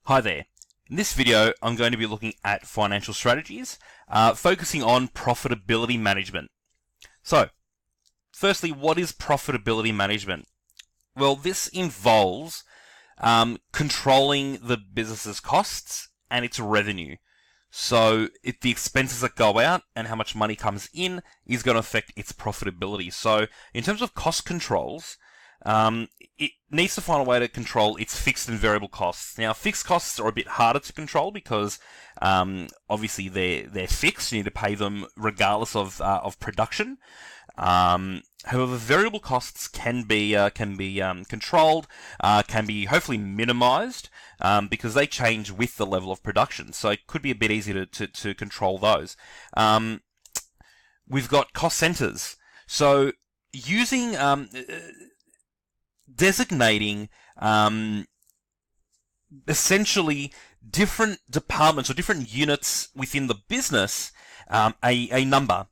Hi there. In this video, I'm going to be looking at financial strategies, focusing on profitability management. So, firstly, what is profitability management? Well, this involves controlling the business's costs and its revenue. So, if the expenses that go out and how much money comes in is going to affect its profitability. So, in terms of cost controls, it needs to find a way to control its fixed and variable costs. Now, fixed costs are a bit harder to control because obviously they're fixed. You need to pay them regardless of production. However, variable costs can be controlled, can be hopefully minimized because they change with the level of production. So it could be a bit easier to control those. We've got cost centers. So using designating essentially different departments or different units within the business a number,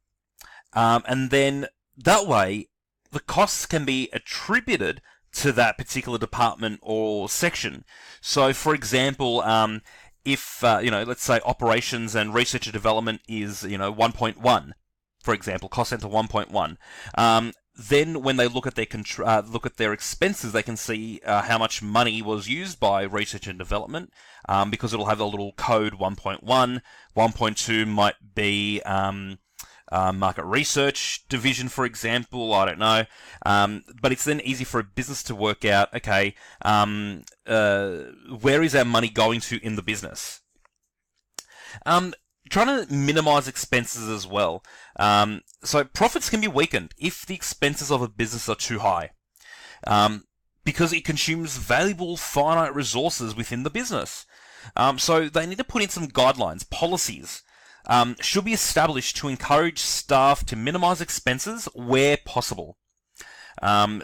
and then that way the costs can be attributed to that particular department or section. So, for example, if let's say operations and research and development is 1.1, for example, cost center 1.1. Then, when they look at their expenses, they can see how much money was used by research and development, because it'll have a little code 1.1. 1.2 might be market research division, for example. I don't know, but it's then easy for a business to work out. Okay, where is our money going to in the business? Trying to minimize expenses as well. So profits can be weakened if the expenses of a business are too high, because it consumes valuable finite resources within the business. So they need to put in some guidelines, policies, should be established to encourage staff to minimize expenses where possible.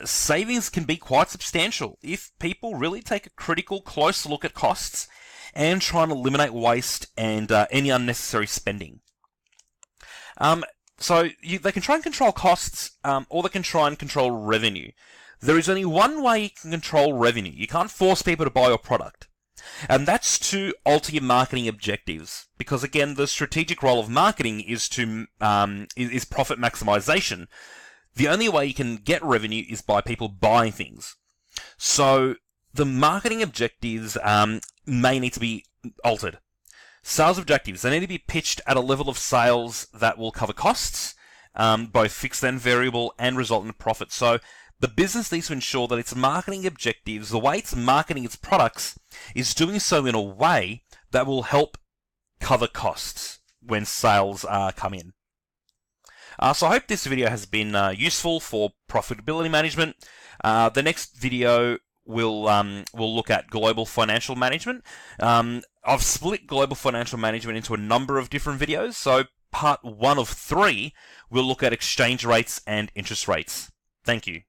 Savings can be quite substantial if people really take a critical, close look at costs and try and eliminate waste and any unnecessary spending. So they can try and control costs, or they can try and control revenue. There is only one way you can control revenue. You can't force people to buy your product. And that's to alter your marketing objectives. Because again, the strategic role of marketing is is profit maximization. The only way you can get revenue is by people buying things. So the marketing objectives may need to be altered. Sales objectives, they need to be pitched at a level of sales that will cover costs, both fixed and variable, and result in a profit. So the business needs to ensure that its marketing objectives, the way it's marketing its products, is doing so in a way that will help cover costs when sales come in. So I hope this video has been useful for profitability management. The next video we'll look at global financial management. I've split global financial management into a number of different videos, so part 1 of 3 we'll look at exchange rates and interest rates. Thank you.